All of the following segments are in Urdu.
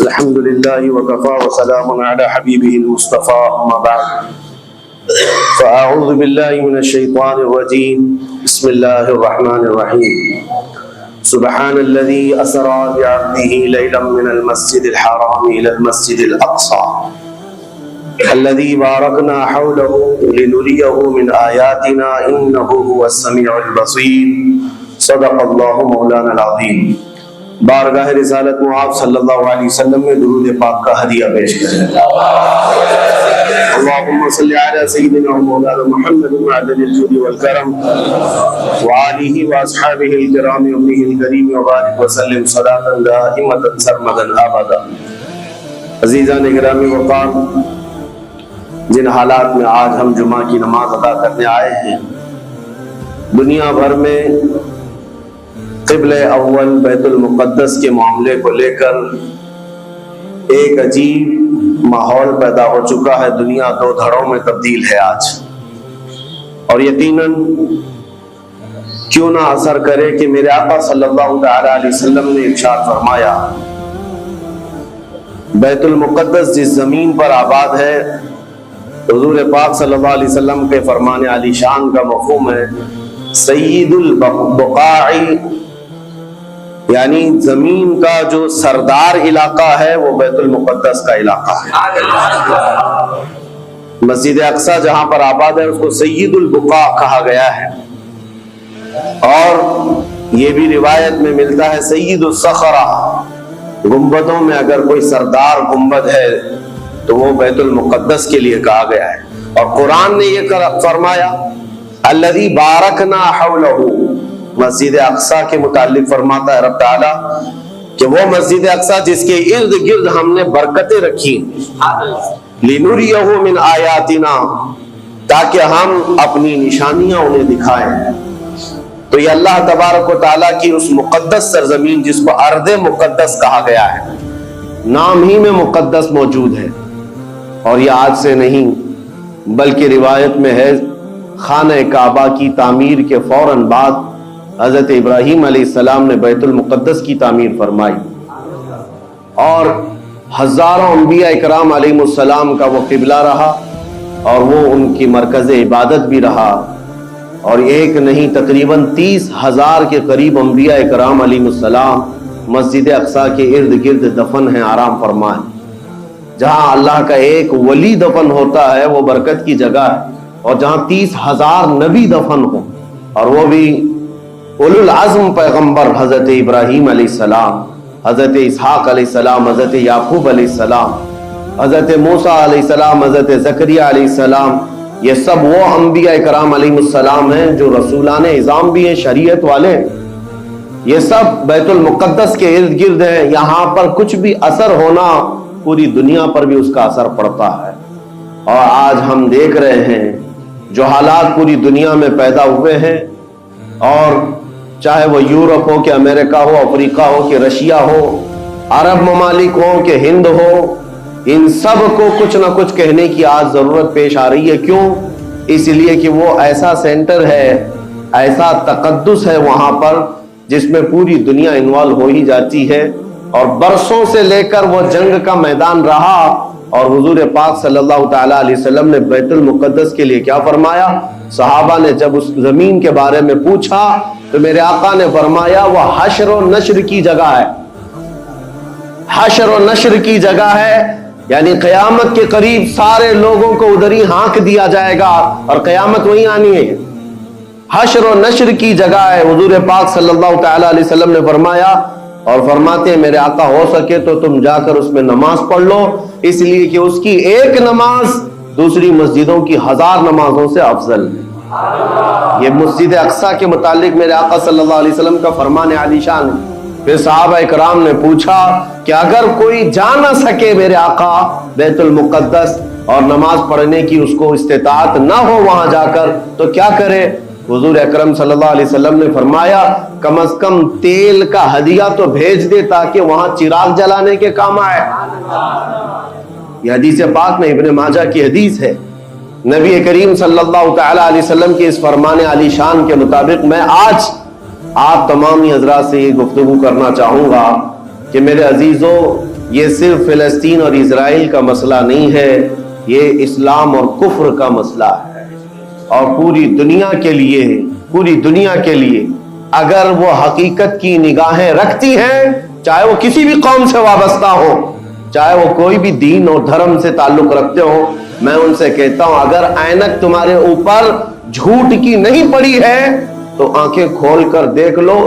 الحمد لله وكفى وسلام على حبيبه المصطفى أما بعد فأعوذ بالله من الشيطان الرجيم بسم الله الرحمن الرحيم سبحان الذي أسرى بعبده ليلا من المسجد الحرام إلى المسجد الأقصى الذي باركنا حوله لنريه من آياتنا إنه هو السميع البصير صدق الله مولانا العظيم۔ بارگاہ رسالت معاذ صلی اللہ علیہ وسلم میں درود پاک کا ہدیہ پیش کریں۔ اللہم صلی علی سیدنا مولانا محمد معدن الجود والکرم وآلہ واصحابہ الکرام امہ الکریم وبارک وسلم صلاۃ دائمۃ سرمدا ابدا۔ عزیزان گرامی وقار، جن حالات میں آج ہم جمعہ کی نماز ادا کرنے آئے ہیں، دنیا بھر میں قبلہ اول بیت المقدس کے معاملے کو لے کر ایک عجیب ماحول پیدا ہو چکا ہے۔ دنیا دو دھڑوں میں تبدیل ہے آج، اور یقیناً کیوں نہ اثر کرے کہ میرے آقا صلی اللہ تعالی علیہ وسلم نے ارشاد فرمایا، بیت المقدس جس زمین پر آباد ہے، حضور پاک صلی اللہ علیہ وسلم کے فرمان علی شان کا مفہوم ہے سید البقاع، یعنی زمین کا جو سردار علاقہ ہے وہ بیت المقدس کا علاقہ ہے۔ مسجد اقصی جہاں پر آباد ہے اس کو سید البقاع کہا گیا ہے، اور یہ بھی روایت میں ملتا ہے سید الصخرہ، گنبدوں میں اگر کوئی سردار گنبد ہے تو وہ بیت المقدس کے لیے کہا گیا ہے۔ اور قرآن نے یہ فرمایا الذی بارکنا حولہ، مسجد اقصی کے متعلق فرماتا ہے رب تعالیٰ کہ وہ مسجد اقصی جس کے ارد گرد ہم نے برکتیں رکھی، لنریہ من آیاتنا، تاکہ ہم اپنی نشانیاں انہیں دکھائیں۔ تو یہ اللہ تبارک و تعالیٰ کی اس مقدس سرزمین جس کو ارض مقدس کہا گیا ہے، نام ہی میں مقدس موجود ہے، اور یہ آج سے نہیں بلکہ روایت میں ہے خانہ کعبہ کی تعمیر کے فوراً بعد حضرت ابراہیم علیہ السلام نے بیت المقدس کی تعمیر فرمائی، اور ہزاروں انبیاء اکرام علیہ السلام کا وہ قبلہ رہا، اور وہ ان کی مرکز عبادت بھی رہا، اور ایک نہیں تقریباً 30,000 کے قریب انبیاء اکرام علیہ السلام مسجد اقصی کے ارد گرد دفن ہیں، آرام فرمائیں۔ جہاں اللہ کا ایک ولی دفن ہوتا ہے وہ برکت کی جگہ ہے، اور جہاں 30,000 نبی دفن ہو، اور وہ بھی اولو العزم پیغمبر حضرت ابراہیم علیہ السلام، حضرت اسحاق علیہ السلام، حضرت یعقوب علیہ السلام، حضرت موسیٰ علیہ السلام، حضرت زکریا علیہ السلام، یہ سب وہ انبیاء کرام علیہ السلام ہیں جو رسولان اعظام بھی ہیں، شریعت والے ہیں۔ یہ سب بیت المقدس کے ارد گرد ہیں۔ یہاں پر کچھ بھی اثر ہونا پوری دنیا پر بھی اس کا اثر پڑتا ہے، اور آج ہم دیکھ رہے ہیں جو حالات پوری دنیا میں پیدا ہوئے ہیں، اور چاہے وہ یورپ ہو کہ امریکہ ہو، افریقہ ہو کہ رشیا ہو، عرب ممالک ہو کہ ہند ہو، ان سب کو کچھ نہ کچھ کہنے کی آج ضرورت پیش آ رہی ہے۔ کیوں؟ اس لیے کہ وہ ایسا سینٹر ہے، ایسا تقدس ہے وہاں پر جس میں پوری دنیا انوالو ہو ہی جاتی ہے، اور برسوں سے لے کر وہ جنگ کا میدان رہا، اور حضور پاک صلی اللہ تعالی علیہ وسلم نے بیت المقدس کے لیے کیا فرمایا؟ صحابہ نے جب اس زمین کے بارے میں پوچھا تو میرے آقا نے فرمایا وہ حشر و نشر کی جگہ ہے، حشر و نشر کی جگہ ہے، یعنی قیامت کے قریب سارے لوگوں کو ادھر ہی ہانک دیا جائے گا، اور قیامت وہیں آنی ہے۔ حشر و نشر کی جگہ ہے، حضور پاک صلی اللہ تعالی علیہ وسلم نے فرمایا، اور فرماتے ہیں میرے آقا ہو سکے تو تم جا کر اس میں نماز پڑھ لو، اس لیے کہ اس کی ایک نماز دوسری مسجدوں کی 1000 نمازوں سے افضل ہے۔ یہ مسجد اقصی کے متعلق میرے آقا صلی اللہ علیہ وسلم کا فرمان علی شان ہے۔ پھر صحابہ اکرام نے پوچھا کہ اگر کوئی جا نہ سکے میرے آقا بیت المقدس اور نماز پڑھنے کی اس کو استطاعت نہ ہو وہاں جا کر تو کیا کرے؟ حضور اکرم صلی اللہ علیہ وسلم نے فرمایا کم از کم تیل کا ہدیہ تو بھیج دے تاکہ وہاں چراغ جلانے کے کام آئے۔ یہ حدیث پاک میں ابن ماجہ کی حدیث ہے۔ نبی کریم صلی اللہ تعالی علیہ وسلم کے اس فرمان علی شان کے مطابق میں آج آپ تمام حضرات سے یہ گفتگو کرنا چاہوں گا کہ میرے عزیزوں، یہ صرف فلسطین اور اسرائیل کا مسئلہ نہیں ہے، یہ اسلام اور کفر کا مسئلہ ہے، اور پوری دنیا کے لیے، پوری دنیا کے لیے اگر وہ حقیقت کی نگاہیں رکھتی ہیں، چاہے وہ کسی بھی قوم سے وابستہ ہو، چاہے وہ کوئی بھی دین اور دھرم سے تعلق رکھتے ہو، میں ان سے کہتا ہوں اگر اینک تمہارے اوپر جھوٹ کی نہیں پڑی ہے تو آنکھیں کھول کر دیکھ لو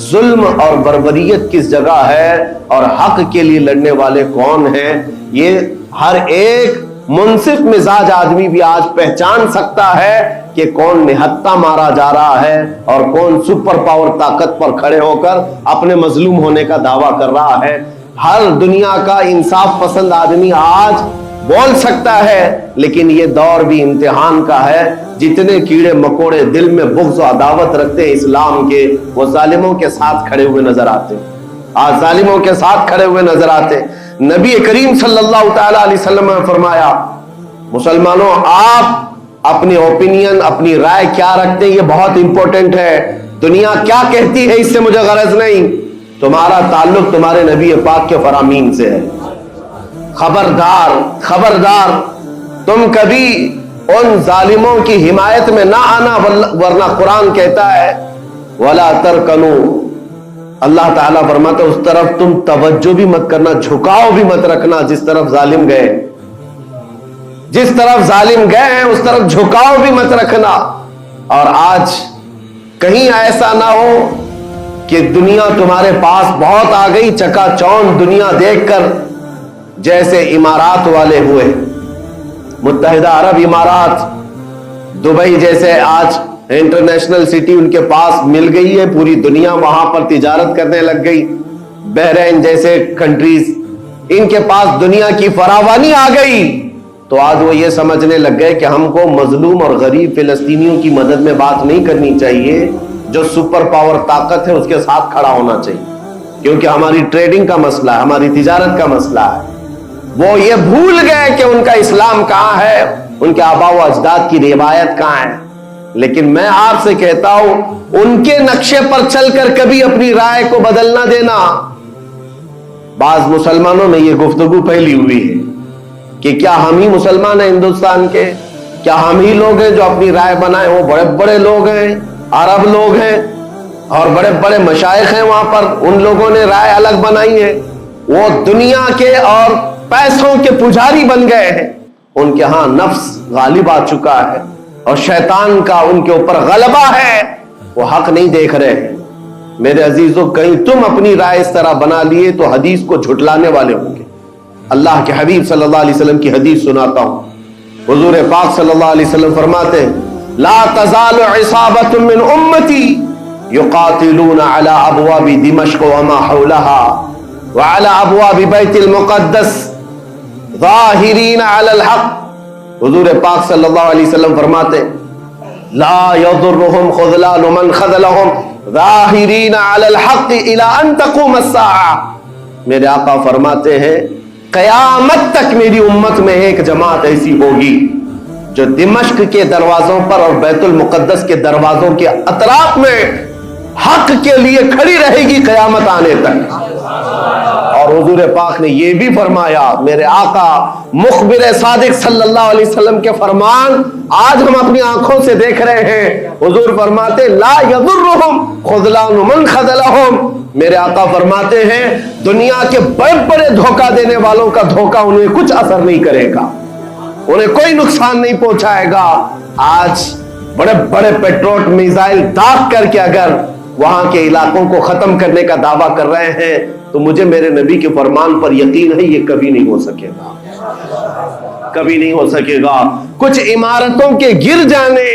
ظلم اور بربریت کس جگہ ہے اور حق کے لیے لڑنے والے کون ہیں۔ یہ ہر ایک منصف مزاج آدمی بھی آج پہچان سکتا ہے کہ کون نہتہ مارا جا رہا ہے اور کون سپر پاور طاقت پر کھڑے ہو کر اپنے مظلوم ہونے کا دعویٰ کر رہا ہے۔ ہر دنیا کا انصاف پسند آدمی آج بول سکتا ہے، لیکن یہ دور بھی امتحان کا ہے۔ جتنے کیڑے مکوڑے دل میں بغض و عداوت رکھتے ہیں اسلام کے، وہ ظالموں کے ساتھ کھڑے ہوئے نظر آتے ہیں، آج ظالموں کے ساتھ کھڑے ہوئے نظر آتے ہیں۔ نبی کریم صلی اللہ تعالی علیہ وسلم نے فرمایا مسلمانوں آپ اپنی اوپینین، اپنی رائے کیا رکھتے ہیں یہ بہت امپورٹنٹ ہے، دنیا کیا کہتی ہے اس سے مجھے غرض نہیں، تمہارا تعلق تمہارے نبی پاک کے فرامین سے ہے۔ خبردار خبردار تم کبھی ان ظالموں کی حمایت میں نہ آنا، ورنہ قرآن کہتا ہے وَلَا تَرْكَنُوا، اللہ تعالیٰ فرماتا ہے اس طرف تم توجہ بھی مت کرنا، جھکاؤ بھی مت رکھنا جس طرف ظالم گئے، جس طرف ظالم گئے ہیں اس طرف جھکاؤ بھی مت رکھنا۔ اور آج کہیں ایسا نہ ہو کہ دنیا تمہارے پاس بہت آ گئی، چکا چوند دنیا دیکھ کر جیسے امارات والے ہوئے، متحدہ عرب امارات، دبئی جیسے آج انٹرنیشنل سٹی ان کے پاس مل گئی ہے، پوری دنیا وہاں پر تجارت کرنے لگ گئی، بحرین جیسے کنٹریز ان کے پاس دنیا کی فراوانی آ گئی، تو آج وہ یہ سمجھنے لگ گئے کہ ہم کو مظلوم اور غریب فلسطینیوں کی مدد میں بات نہیں کرنی چاہیے، جو سپر پاور طاقت ہے اس کے ساتھ کھڑا ہونا چاہیے، کیونکہ ہماری ٹریڈنگ کا مسئلہ ہے، ہماری تجارت کا مسئلہ ہے۔ وہ یہ بھول گئے کہ ان کا اسلام کہاں ہے، ان کے آباء و اجداد کی روایت کہاں ہے۔ لیکن میں آپ سے کہتا ہوں ان کے نقشے پر چل کر کبھی اپنی رائے کو بدل نہ دینا۔ بعض مسلمانوں میں یہ گفتگو پھیلی ہوئی ہے کہ کیا ہم ہی مسلمان ہیں ہندوستان کے، کیا ہم ہی لوگ ہیں جو اپنی رائے بنائیں، وہ بڑے بڑے لوگ ہیں، عرب لوگ ہیں اور بڑے بڑے مشائخ ہیں وہاں پر، ان لوگوں نے رائے الگ بنائی ہے، وہ دنیا کے اور پیسوں کے پجاری بن گئے ہیں، ان کے ہاں نفس غالب آ چکا ہے اور شیطان کا ان کے اوپر غلبہ ہے، وہ حق نہیں دیکھ رہے ہیں۔ میرے عزیزوں کہیں تم اپنی رائے اس طرح بنا لیے تو حدیث کو جھٹلانے والے ہوں گے۔ اللہ کے حبیب صلی اللہ علیہ وسلم کی حدیث سناتا ہوں، حضور پاک صلی اللہ علیہ وسلم فرماتے ہیں لا تزال عصابۃ من امتی یقاتلون علی ابواب دمشق وما حولها وعلى ابواب بیت المقدس ظاہرین علی الحق۔ حضور پاک صلی اللہ علیہ وسلم فرماتے لا یضرهم خذلان من خذلهم ظاہرین علی الحق الى ان تقوم الساعہ۔ میرے آقا فرماتے ہیں قیامت تک میری امت میں ایک جماعت ایسی ہوگی جو دمشق کے دروازوں پر اور بیت المقدس کے دروازوں کے اطراف میں حق کے لیے کھڑی رہے گی قیامت آنے تک۔ اور حضور پاک نے یہ بھی فرمایا، میرے آقا مخبر صادق صلی اللہ علیہ وسلم کے فرمان آج ہم اپنی آنکھوں سے دیکھ رہے ہیں۔ حضور فرماتے لا یضرهم خذلان من خذلهم، میرے آقا فرماتے ہیں دنیا کے بڑے بڑے دھوکہ دینے والوں کا دھوکہ انہیں کچھ اثر نہیں کرے گا، انہیں کوئی نقصان نہیں پہنچائے گا۔ آج بڑے بڑے پیٹروٹ میزائل داغ کر کے اگر وہاں کے علاقوں کو ختم کرنے کا دعویٰ کر رہے ہیں تو مجھے میرے نبی کے فرمان پر یقین ہے یہ کبھی نہیں ہو سکے گا، کبھی نہیں ہو سکے گا۔ کچھ عمارتوں کے گر جانے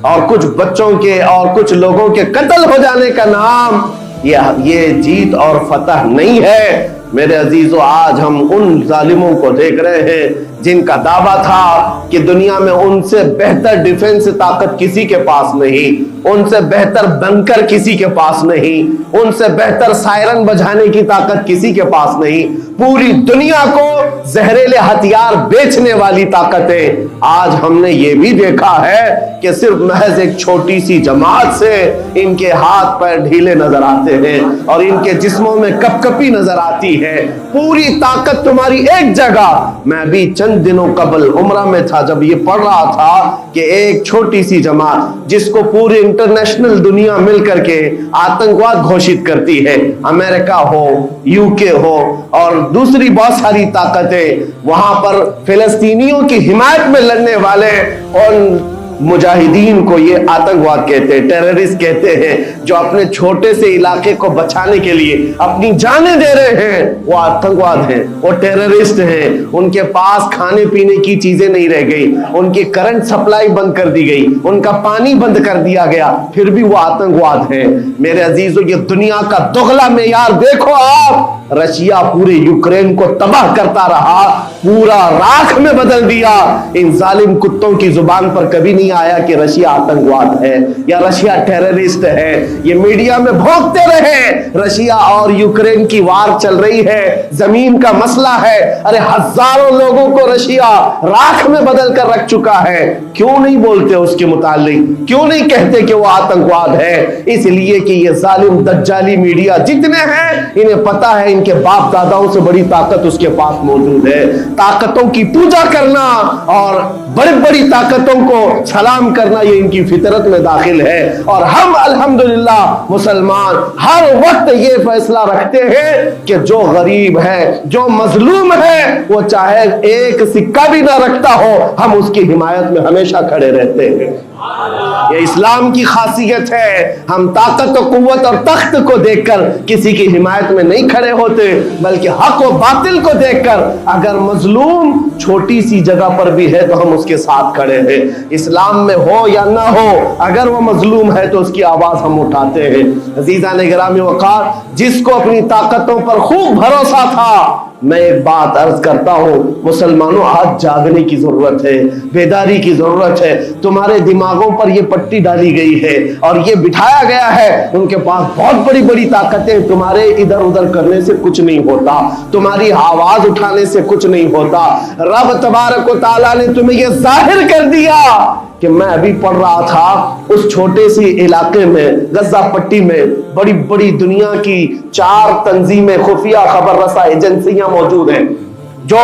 اور کچھ بچوں کے اور کچھ لوگوں کے قتل ہو جانے کا نام یہ جیت اور فتح نہیں ہے۔ میرے عزیزو آج ہم ان ظالموں کو دیکھ رہے ہیں جن کا دعویٰ تھا کہ دنیا میں ان سے بہتر ڈیفنس طاقت کسی کے پاس نہیں، ان سے بہتر بنکر کسی کے پاس نہیں، ان سے بہتر سائرن بجانے کی طاقت کسی کے پاس نہیں، پوری دنیا کو زہریلے ہتھیار بیچنے والی طاقتیں، آج ہم نے یہ بھی دیکھا ہے کہ صرف محض ایک چھوٹی سی جماعت سے ان کے ہاتھ پیر ڈھیلے نظر آتے ہیں اور ان کے جسموں میں کپ کپی نظر آتی ہے۔ پوری طاقت تمہاری ایک جگہ۔ میں بھی چند دنوں قبل عمرہ میں تھا، جب یہ پڑھ رہا تھا کہ ایک چھوٹی سی جماعت جس کو پوری انٹرنیشنل دنیا مل کر کے آتنکواد گھوشت کرتی ہے، امریکہ ہو، یو کے ہو اور دوسری بہت ساری طاقتیں، وہاں پر فلسطینیوں کی حمایت میں لڑنے والے ان مجاہدین کو یہ آتنکواد کہتے ہیں، ٹیررسٹ کہتے ہیں، جو اپنے چھوٹے سے علاقے کو بچانے کے لیے اپنی جانیں دے رہے ہیں، وہ آتنکواد ہیں، وہ ٹیررسٹ ہیں۔ ان کے پاس کھانے پینے کی چیزیں نہیں رہ گئی، ان کی کرنٹ سپلائی بند کر دی گئی، ان کا پانی بند کر دیا گیا، پھر بھی وہ آتنکواد ہیں۔ میرے عزیزو، یہ دنیا کا دغلا معیار دیکھو آپ۔ رشیا پورے یوکرین کو تباہ کرتا رہا، پورا راکھ میں بدل دیا۔ ان ظالم کتوں کی زبان پر کبھی نہیں آیا کہ رشیا آتنکواد ہے یا رشیا ٹیررسٹ ہے۔ یہ میڈیا میں بھونکتے رہے رشیا اور یوکرین کی وار چل رہی ہے، زمین کا مسئلہ ہے۔ ارے ہزاروں لوگوں کو رشیا راکھ میں بدل کر رکھ چکا ہے، کیوں نہیں بولتے اس کے متعلق؟ کیوں نہیں کہتے کہ وہ آتنکواد ہے؟ اس لیے کہ یہ ظالم دجالی میڈیا جتنے ہیں، انہیں پتا ہے ان کے باپ داداؤں سے بڑی طاقت اس کے پاس موجود ہے۔ طاقتوں کی پوجا کرنا اور بڑی بڑی طاقتوں کو سلام کرنا یہ ان کی فطرت میں داخل ہے، اور ہم الحمدللہ مسلمان ہر وقت یہ فیصلہ رکھتے ہیں کہ جو غریب ہے، جو مظلوم ہے، وہ چاہے ایک سکہ بھی نہ رکھتا ہو، ہم اس کی حمایت میں ہمیشہ کھڑے رہتے ہیں۔ یہ اسلام کی خاصیت ہے۔ ہم طاقت و قوت اور تخت کو دیکھ کر کسی کی حمایت میں نہیں کھڑے ہوتے، بلکہ حق و باطل کو دیکھ کر اگر مظلوم چھوٹی سی جگہ پر بھی ہے تو ہم اس کے ساتھ کھڑے ہیں۔ اسلام میں ہو یا نہ ہو، اگر وہ مظلوم ہے تو اس کی آواز ہم اٹھاتے ہیں۔ عزیزان گرامی وقار، جس کو اپنی طاقتوں پر خوب بھروسہ تھا، میں ایک بات عرض کرتا ہوں، مسلمانوں آج جاگنے کی ضرورت ہے، بیداری کی ضرورت ہے۔ تمہارے دماغوں پر یہ پٹی ڈالی گئی ہے اور یہ بٹھایا گیا ہے، ان کے پاس بہت بڑی بڑی طاقتیں، تمہارے ادھر ادھر کرنے سے کچھ نہیں ہوتا، تمہاری آواز اٹھانے سے کچھ نہیں ہوتا۔ رب تبارک و تعالیٰ نے تمہیں یہ ظاہر کر دیا کہ میں ابھی پڑھ رہا تھا اس چھوٹے سی علاقے میں، غزہ پٹی میں بڑی بڑی دنیا کی 4 تنظیمیں، خفیہ خبر رساں ایجنسیاں موجود ہیں جو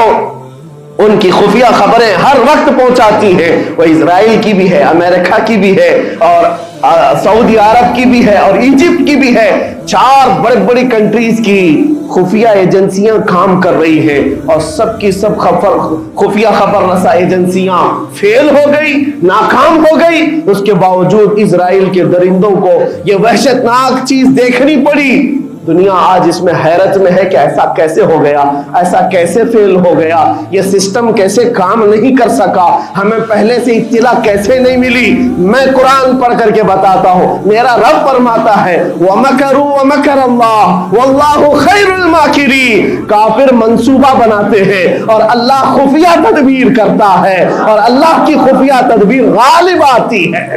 ان کی خفیہ خبریں ہر وقت پہنچاتی ہیں۔ وہ اسرائیل کی بھی ہے، امریکہ کی بھی ہے اور سعودی عرب کی بھی ہے اور ایجپٹ کی بھی ہے۔ 4 بڑی بڑی کنٹریز کی خفیہ ایجنسیاں کام کر رہی ہیں اور سب کی سب خفیہ خبر رساں ایجنسیاں فیل ہو گئی، ناکام ہو گئی۔ اس کے باوجود اسرائیل کے درندوں کو یہ وحشتناک چیز دیکھنی پڑی۔ دنیا آج اس میں حیرت میں ہے کہ ایسا کیسے ہو گیا، ایسا کیسے فیل ہو گیا، یہ سسٹم کیسے کام نہیں کر سکا، ہمیں پہلے سے اطلاع کیسے نہیں ملی۔ میں قرآن پڑھ کر کے بتاتا ہوں، میرا رب فرماتا ہے وَمَكَرُوا وَمَكَرَ اللَّهُ وَاللَّهُ خَيْرُ الْمَاكِرِينَ۔ کافر منصوبہ بناتے ہیں اور اللہ خفیہ تدبیر کرتا ہے اور اللہ کی خفیہ تدبیر غالب آتی ہے۔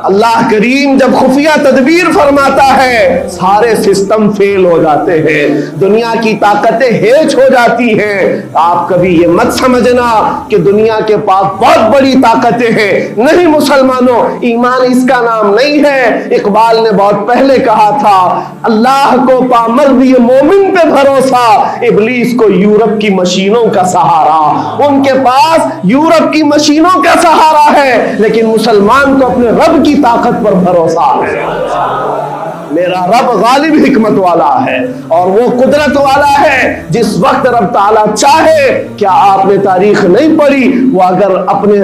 اللہ کریم جب خفیہ تدبیر فرماتا ہے، سارے سسٹم فیل ہو جاتے ہیں، دنیا کی طاقتیں ہیچ ہو جاتی ہیں۔ آپ کبھی یہ مت سمجھنا کہ دنیا کے پاس بہت بڑی طاقتیں ہیں، نہیں مسلمانوں، ایمان اس کا نام نہیں ہے۔ اقبال نے بہت پہلے کہا تھا، اللہ کو پامرد یہ مومن پہ بھروسہ، ابلیس کو یورپ کی مشینوں کا سہارا۔ ان کے پاس یورپ کی مشینوں کا سہارا ہے، لیکن مسلمان کو اپنے رب کی طاقت پر بھروسہ ہے۔ میرا رب غالب حکمت والا ہے اور وہ قدرت والا ہے. جس وقت رب تعالیٰ چاہے، کیا آپ نے تاریخ نہیں پڑھی، وہ اگر اپنے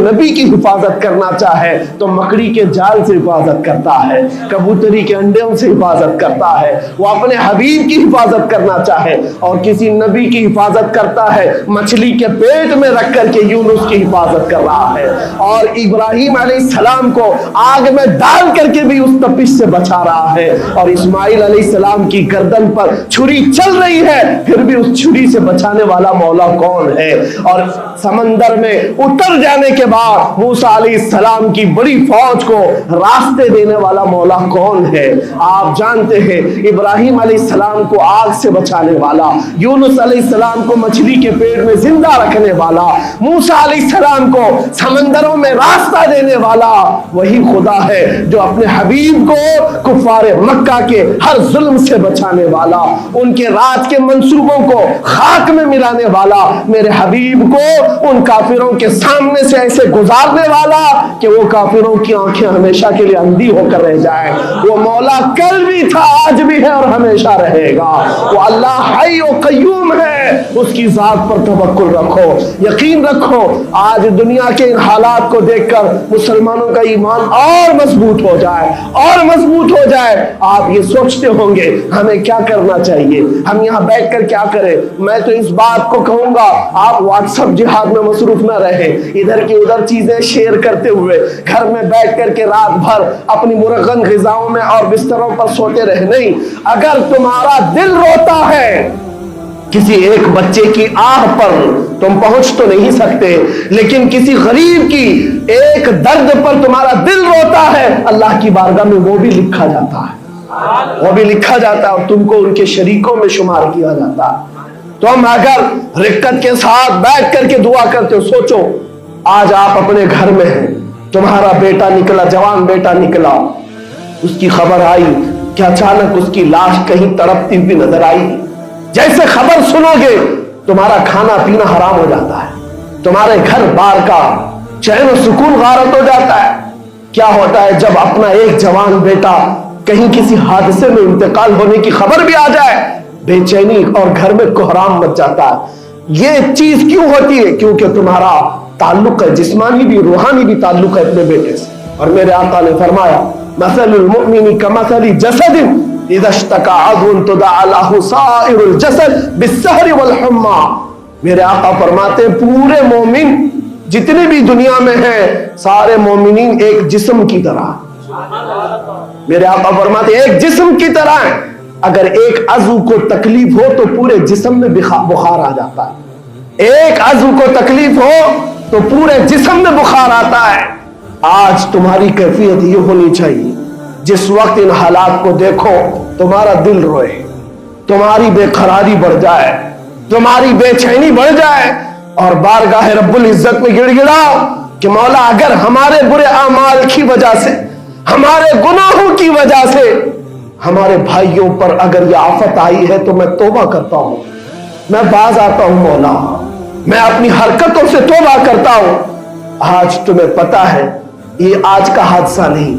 نبی کی حفاظت کرنا چاہے تو مکڑی کے جال سے حفاظت کرتا ہے، کبوتری کے انڈوں سے حفاظت کرتا ہے. وہ اپنے حبیب کی حفاظت کرنا چاہے اور کسی نبی کی حفاظت کرتا ہے، مچھلی کے پیٹ میں رکھ کر کے یونس کی حفاظت کر رہا ہے. اور ابراہیم علیہ السلام کو آگ میں ڈال کر کے بھی اس تپش سے بچا رہا ہے. اور اسماعیل علیہ السلام کی گردن پر چھری چل رہی ہے، پھر بھی اس چھری سے بچانے والا مولا کون ہے. اور سمندر میں اتر جانے کے بعد موسیٰ علیہ السلام کی بڑی فوج کو راستے دینے والا مولا کون ہے. آپ جانتے ہیں ابراہیم علیہ السلام کو آگ سے بچانے والا، یونس علیہ السلام کو مچھلی کے پیٹ میں زندہ رکھنے والا، موسیٰ علیہ السلام کو سمندروں میں راستہ دینے والا وہی خدا ہے جو اپنے حبیب کو کفار مکہ کے ہر ظلم سے بچانے والا، ان کے رات کے منصوبوں کو خاک میں ملانے والا، میرے حبیب کو ان کافروں کے سامنے سے ایسے گزارنے والا کہ وہ کافروں کی آنکھیں ہمیشہ کے لیے اندھی ہو کر رہ جائیں. وہ مولا کل بھی تھا، آج بھی ہے اور ہمیشہ رہے گا. وہ اللہ حی و قیوم ہے، اس کی ذات پر توکل رکھو، یقین رکھو. آج دنیا کے ان حالات کو دیکھ کر مسلمانوں کا ایمان اور مضبوط ہو جائے اور مضبوط ہو جائے. آپ یہ سوچتے ہوں گے ہمیں کیا کرنا چاہیے، ہم یہاں بیٹھ کر کیا کریں. میں تو اس بات کو کہوں گا آپ واٹس ایپ جہاد میں مصروف نہ رہیں، ادھر کی ادھر چیزیں شیئر کرتے ہوئے گھر میں بیٹھ کر کے رات بھر اپنی مرغن غذاؤں میں اور بستروں پر سوتے رہے. نہیں، اگر تمہارا دل روتا ہے کسی ایک بچے کی آہ پر تم پہنچ تو نہیں سکتے، لیکن کسی غریب کی ایک درد پر تمہارا دل روتا ہے، اللہ کی بارگاہ میں وہ بھی لکھا جاتا ہے، وہ بھی لکھا جاتا ہے اور تم کو ان کے شریکوں میں شمار کیا جاتا ہے. تم اگر رقت کے ساتھ بیٹھ کر کے دعا کرتے ہو، سوچو آج آپ اپنے گھر میں ہیں، تمہارا بیٹا نکلا، جوان بیٹا نکلا، اس کی خبر آئی کہ اچانک اس کی لاش کہیں تڑپتی ہوئی نظر آئی. جیسے خبر سنو گے تمہارا کھانا پینا حرام ہو جاتا ہے، تمہارے گھر بار کا چین و سکون غارت ہو جاتا ہے. کیا ہوتا ہے جب اپنا ایک جوان بیٹا کہیں کسی حادثے میں انتقال ہونے کی خبر بھی آ جائے، بے چینی اور گھر میں کوہرام مچ جاتا ہے. یہ چیز کیوں ہوتی ہے؟ کیونکہ تمہارا تعلق ہے، جسمانی بھی روحانی بھی تعلق ہے اپنے بیٹے سے. اور میرے آقا نے فرمایا مثل المؤمن کمثل جسد اذا اشتكى عضو تداعى له سائر الجسد بالسهر والحمى. میرے آقا فرماتے ہیں پورے مومن جتنے بھی دنیا میں ہیں سارے مومنین ایک جسم کی طرح، میرے آقا فرماتے ہیں ایک جسم کی طرح ہیں. اگر ایک عضو کو تکلیف ہو تو پورے جسم میں بخار آ جاتا ہے، ایک عضو کو تکلیف ہو تو پورے جسم میں بخار آتا ہے. آج تمہاری کیفیت یہ ہونی چاہیے جس وقت ان حالات کو دیکھو تمہارا دل روئے، تمہاری بے قراری بڑھ جائے، تمہاری بے چینی بڑھ جائے اور بارگاہ رب العزت میں گڑ گڑاؤ کہ مولا اگر ہمارے برے اعمال کی وجہ سے، ہمارے گناہوں کی وجہ سے ہمارے بھائیوں پر اگر یہ آفت آئی ہے تو میں توبہ کرتا ہوں، میں باز آتا ہوں مولا، میں اپنی حرکتوں سے توبہ کرتا ہوں. آج تمہیں پتا ہے یہ آج کا حادثہ نہیں،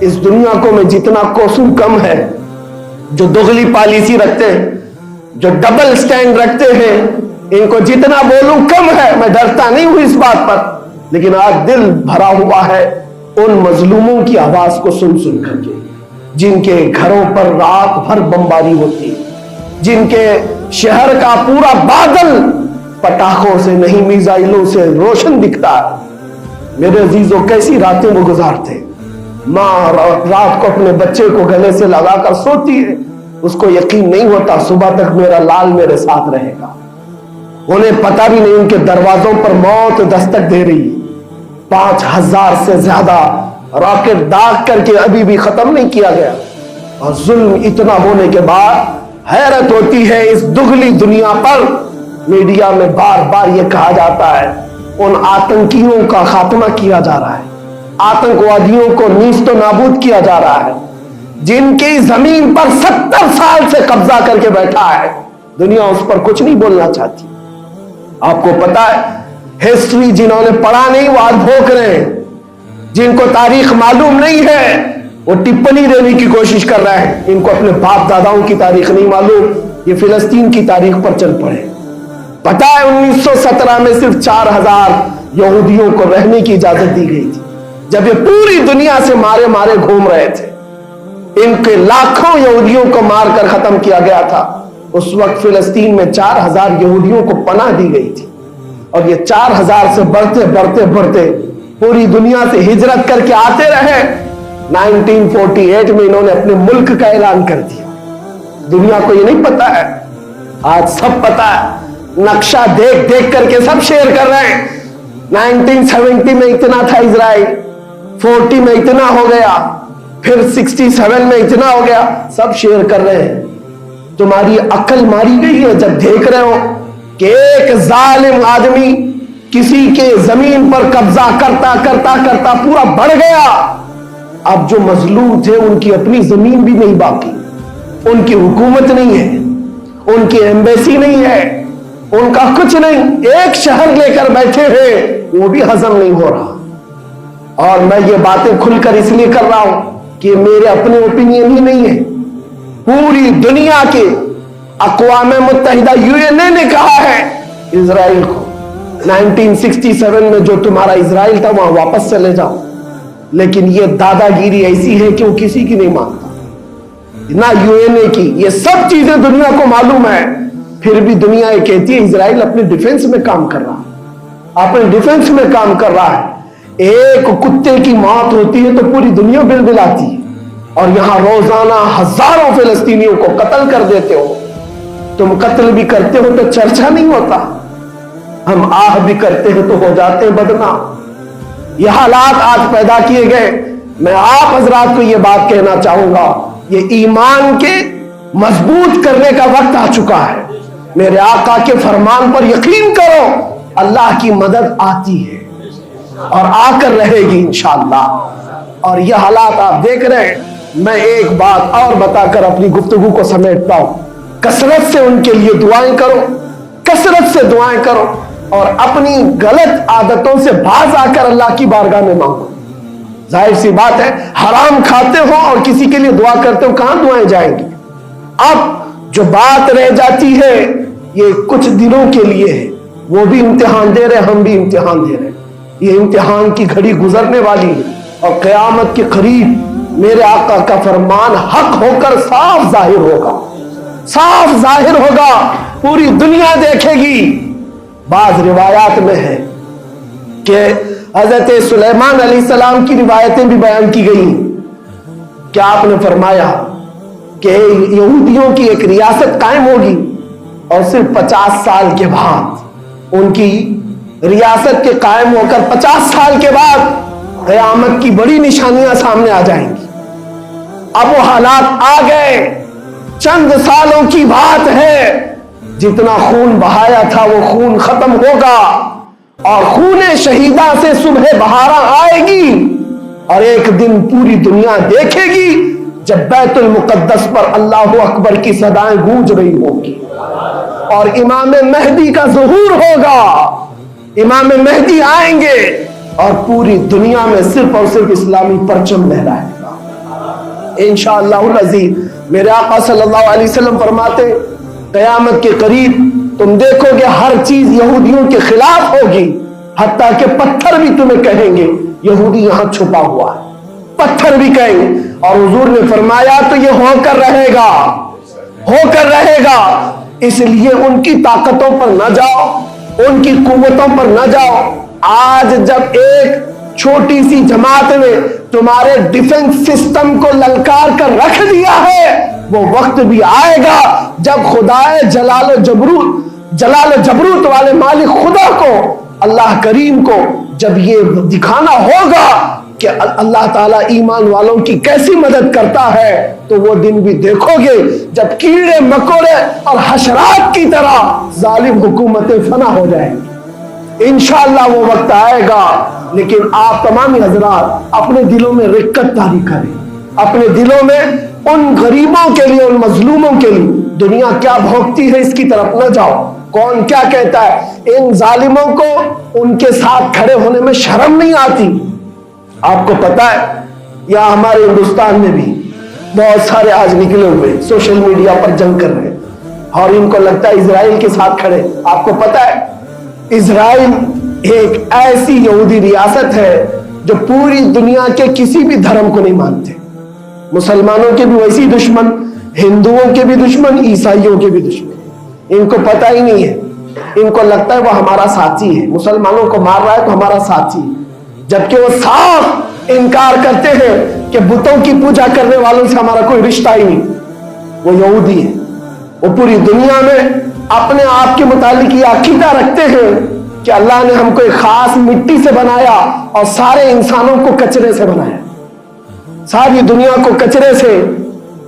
اس دنیا کو میں جتنا کوسوں کم ہے، جو دغلی پالیسی رکھتے ہیں، جو ڈبل سٹینڈ رکھتے ہیں، ان کو جتنا بولوں کم ہے. میں ڈرتا نہیں ہوں اس بات پر، لیکن آج دل بھرا ہوا ہے ان مظلوموں کی آواز کو سن سن کر کے، جن کے گھروں پر رات بھر بمباری ہوتی ہے، جن کے شہر کا پورا بادل پٹاخوں سے نہیں میزائلوں سے روشن دکھتا ہے. میرے عزیزوں کیسی راتیں وہ گزارتے، ماں رات کو اپنے بچے کو گلے سے لگا کر سوتی ہے، اس کو یقین نہیں ہوتا صبح تک میرا لال میرے ساتھ رہے گا. انہیں پتہ بھی نہیں ان کے دروازوں پر موت دستک دے رہی ہے. 5000 سے زیادہ راکٹ داغ کر کے ابھی بھی ختم نہیں کیا گیا. اور ظلم اتنا ہونے کے بعد حیرت ہوتی ہے اس دگلی دنیا پر میڈیا میں بار بار یہ کہا جاتا ہے ان آتنکیوں کا خاتمہ کیا جا رہا ہے، آتنکوادیوں کو نیست و نابود کیا جا رہا ہے، جن کی زمین پر 70 سال سے قبضہ کر کے بیٹھا ہے. دنیا اس پر کچھ نہیں بولنا چاہتی. آپ کو پتا ہے ہسٹری جنہوں نے پڑھا نہیں وہ آج بھوک رہے ہیں، جن کو تاریخ معلوم نہیں ہے وہ ٹپنی دینے کی کوشش کر رہے ہیں، ان کو اپنے باپ داداؤں کی تاریخ نہیں معلوم، یہ فلسطین کی تاریخ پر چل پڑے۔ پتہ ہے 1917 میں صرف 4000 یہودیوں کو رہنے کی اجازت دی گئی تھی، جب یہ پوری دنیا سے مارے مارے گھوم رہے تھے۔ ان کے لاکھوں یہودیوں کو مار کر ختم کیا گیا تھا۔ اس وقت فلسطین میں 4000 یہودیوں کو پناہ دی گئی تھی، اور یہ 4000 سے بڑھتے بڑھتے بڑھتے پوری دنیا سے ہجرت کر کے آتے رہے۔ 1948 میں انہوں نے اپنے ملک کا اعلان کر دیا۔ دنیا کو یہ نہیں پتا ہے، آج سب پتا ہے، نقشہ دیکھ دیکھ کر کے سب شیئر کر رہے ہیں۔ 1970 میں اتنا تھا اسرائیل، 40 میں اتنا ہو گیا، پھر 67 میں اتنا ہو گیا، سب شیئر کر رہے ہیں۔ تمہاری عقل ماری گئی ہے جب دیکھ رہے ہو کہ ایک ظالم آدمی کسی کے زمین پر قبضہ کرتا کرتا کرتا پورا بڑھ گیا۔ اب جو مظلوم تھے ان کی اپنی زمین بھی نہیں باقی، ان کی حکومت نہیں ہے، ان کی ایمبیسی نہیں ہے، ان کا کچھ نہیں، ایک شہر لے کر بیٹھے ہیں، وہ بھی ہضم نہیں ہو رہا۔ اور میں یہ باتیں کھل کر اس لیے کر رہا ہوں کہ میرے اپنے اوپینین ہی نہیں ہے، پوری دنیا کے اقوام متحدہ UN نے کہا ہے اسرائیل کو 1967 میں جو تمہارا اسرائیل تھا وہاں واپس چلے جاؤ۔ لیکن یہ دادا گیری ایسی ہے کہ وہ کسی کی نہیں مانتا، نہ UN کی، یہ سب چیزیں دنیا کو معلوم ہے، پھر بھی دنیا یہ کہتی ہے اسرائیل اپنے ڈیفنس میں کام کر رہا ہے، اپنے ڈیفنس میں کام کر رہا ہے۔ ایک کتے کی موت ہوتی ہے تو پوری دنیا بلبلاتی ہے، اور یہاں روزانہ ہزاروں فلسطینیوں کو قتل کر دیتے ہو۔ تم قتل بھی کرتے ہو تو چرچا نہیں ہوتا، ہم آہ بھی کرتے ہیں تو ہو جاتے ہیں بدنام۔ یہ حالات آج پیدا کیے گئے۔ میں آپ حضرات کو یہ بات کہنا چاہوں گا، یہ ایمان کے مضبوط کرنے کا وقت آ چکا ہے۔ میرے آقا کے فرمان پر یقین کرو، اللہ کی مدد آتی ہے اور آ کر رہے گی انشاءاللہ۔ اور یہ حالات آپ دیکھ رہے ہیں۔ میں ایک بات اور بتا کر اپنی گفتگو کو سمیٹتا ہوں، کثرت سے ان کے لیے دعائیں کرو، کثرت سے دعائیں کرو، اور اپنی غلط عادتوں سے باز آ کر اللہ کی بارگاہ میں مانگو۔ ظاہر سی بات ہے، حرام کھاتے ہو اور کسی کے لیے دعا کرتے ہو، کہاں دعائیں جائیں گی؟ اب جو بات رہ جاتی ہے یہ کچھ دنوں کے لیے ہے، وہ بھی امتحان دے رہے، ہم بھی امتحان دے رہے۔ یہ امتحان کی گھڑی گزرنے والی ہے، اور قیامت کے قریب میرے آقا کا فرمان حق ہو کر صاف ظاہر ہوگا، صاف ظاہر ہوگا، پوری دنیا دیکھے گی۔ بعض روایات میں ہے کہ حضرت سلیمان علیہ السلام کی روایتیں بھی بیان کی گئی کہ آپ نے فرمایا کہ یہودیوں کی ایک ریاست قائم ہوگی، اور صرف 50 سال کے بعد ان کی ریاست کے قائم ہو کر 50 سال کے بعد قیامت کی بڑی نشانیاں سامنے آ جائیں گی۔ اب وہ حالات آ گئے، چند سالوں کی بات ہے، جتنا خون بہایا تھا وہ خون ختم ہوگا، اور خون شہیدہ سے صبح بہارا آئے گی، اور ایک دن پوری دنیا دیکھے گی جب بیت المقدس پر اللہ اکبر کی صدائیں گونج رہی ہوگی، اور امام مہدی کا ظہور ہوگا۔ امام مہدی آئیں گے اور پوری دنیا میں صرف اور صرف اسلامی پرچم لہرائے گا انشاءاللہ العزیز۔ میرے آقا صلی اللہ علیہ وسلم فرماتے قیامت کے قریب تم دیکھو گے ہر چیز یہودیوں کے خلاف ہوگی، حتیٰ کہ پتھر بھی تمہیں کہیں گے یہودی یہاں چھپا ہوا ہے، پتھر بھی کہیں گے۔ اور حضور نے فرمایا تو یہ ہو کر رہے گا، ہو کر رہے گا۔ اس لیے ان کی طاقتوں پر نہ جاؤ، ان کی قوتوں پر نہ جاؤ۔ آج جب ایک چھوٹی سی جماعت نے تمہارے ڈیفنس سسٹم کو للکار کر رکھ دیا ہے، وہ وقت بھی آئے گا جب خدائے جلال و جبروت والے مالک خدا کو، اللہ کریم کو جب یہ دکھانا ہوگا کہ اللہ تعالیٰ ایمان والوں کی کیسی مدد کرتا ہے، تو وہ دن بھی دیکھو گے جب کیڑے مکوڑے اور حشرات کی طرح ظالم حکومتیں فنا ہو جائیں گی۔ انشاءاللہ وہ وقت آئے گا، لیکن آپ تمام حضرات اپنے دلوں میں رقت طاری کریں، اپنے دلوں میں ان غریبوں کے لیے، ان مظلوموں کے لیے دنیا کیا بھوگتی ہے اس کی طرف نہ جاؤ، کون کیا کہتا ہے۔ ان ظالموں کو ان کے ساتھ کھڑے ہونے میں شرم نہیں آتی۔ آپ کو پتا ہے یا ہمارے ہندوستان میں بھی بہت سارے آج نکلے ہوئے سوشل میڈیا پر جنگ کر رہے ہیں اور ان کو لگتا ہے اسرائیل کے ساتھ کھڑے. آپ کو پتا ہے اسرائیل ایک ایسی یہودی ریاست ہے جو پوری دنیا کے کسی بھی دھرم کو نہیں مانتے. مسلمانوں کے بھی ویسی دشمن, ہندوؤں کے بھی دشمن, عیسائیوں کے بھی دشمن. ان کو پتہ ہی نہیں ہے, ان کو لگتا ہے وہ ہمارا ساتھی ہے, مسلمانوں کو مار رہا ہے تو ہمارا ساتھی, جبکہ وہ صاف انکار کرتے ہیں کہ بتوں کی پوجا کرنے والوں سے ہمارا کوئی رشتہ ہی نہیں. وہ یہودی ہے, وہ پوری دنیا میں اپنے آپ کے متعلق یہ عقیدہ رکھتے ہیں کہ اللہ نے ہم کو ایک خاص مٹی سے بنایا اور سارے انسانوں کو کچرے سے بنایا, ساری دنیا کو کچرے سے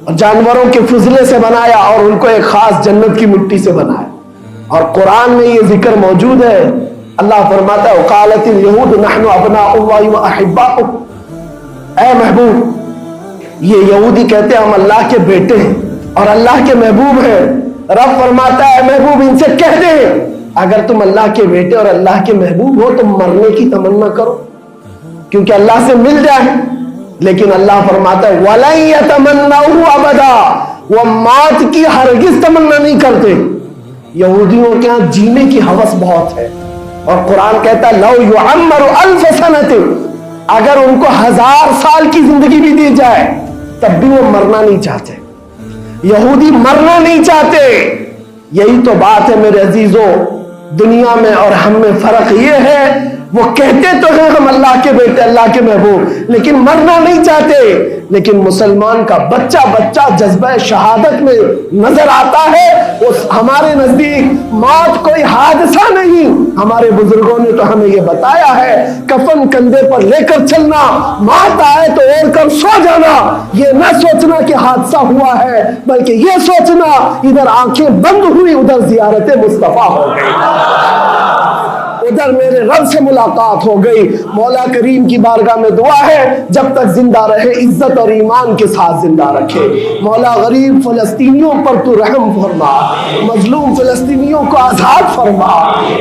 اور جانوروں کے فضلے سے بنایا اور ان کو ایک خاص جنت کی مٹی سے بنایا. اور قرآن میں یہ ذکر موجود ہے. اللہ فرماتا ہے وقالت اليہود نحن ابناء اللہ واحباؤہ, اے محبوب یہ یہودی کہتے ہیں ہم اللہ کے بیٹے ہیں اور اللہ کے محبوب ہیں. رب فرماتا ہے محبوب ان سے کہہ دے اگر تم اللہ کے بیٹے اور اللہ کے محبوب ہو تو مرنے کی تمنا کرو کیونکہ اللہ سے مل جائے. لیکن اللہ فرماتا ہے وَلَن يَتَمَنَّوْهُ أَبَدًا, وہ موت کی ہرگز تمنا نہیں کرتے. یہودیوں کے ہاں جینے کی ہوس بہت ہے اور قرآن کہتا ہے لَوْ يُعَمَّرُ أَلْفَ سَنَةٍ, اگر ان کو 1000 سال کی زندگی بھی دی جائے تب بھی وہ مرنا نہیں چاہتے. یہودی مرنا نہیں چاہتے. یہی تو بات ہے میرے عزیزوں, دنیا میں اور ہم میں فرق یہ ہے وہ کہتے تو ہیں ہم اللہ کے بیٹے اللہ کے محبوب لیکن مرنا نہیں چاہتے. لیکن مسلمان کا بچہ بچہ جذبہ شہادت میں نظر آتا ہے. ہمارے نزدیک موت کوئی حادثہ نہیں. ہمارے بزرگوں نے تو ہمیں یہ بتایا ہے کفن کندھے پر لے کر چلنا, موت آئے تو اوڑھ کر سو جانا. یہ نہ سوچنا کہ حادثہ ہوا ہے بلکہ یہ سوچنا ادھر آنکھیں بند ہوئی ادھر زیارت مصطفیٰ ہو گئی, ادھر میرے رب سے ملاقات ہو گئی. مولا کریم کی بارگاہ میں دعا ہے جب تک زندہ رہے عزت اور ایمان کے ساتھ زندہ رکھے. مولا غریب فلسطینیوں پر تو رحم فرما, مظلوم فلسطینیوں کو آزاد فرما.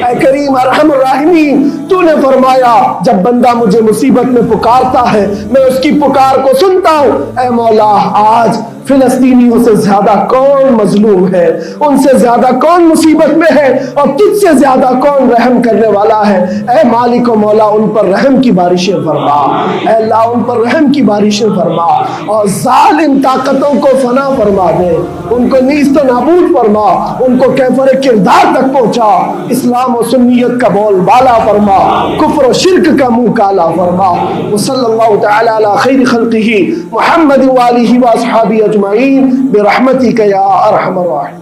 اے کریم ارحم الراحمین, تو نے فرمایا جب بندہ مجھے مصیبت میں پکارتا ہے میں اس کی پکار کو سنتا ہوں. اے مولا آج فلسطینیوں سے زیادہ کون مظلوم ہے, ان سے زیادہ کون مصیبت میں ہے اور تجھ سے زیادہ کون رحم کرنے والا ہے. اے مالک و مولا ان پر رحم کی بارشیں فرما, اے اللہ ان پر رحم کی بارشیں فرما اور ظالم طاقتوں کو فنا فرما دے, ان کو نیست و نابود فرما, ان کو کیفر کردار تک پہنچا, اسلام و سنیت کا بول بالا فرما, کفر و شرک کا منہ کالا فرما. وصلی اللہ تعالی علی خیر خلقہ محمد وآلہ واصحابہ اجمعین برحمتک یا ارحم الراحمین.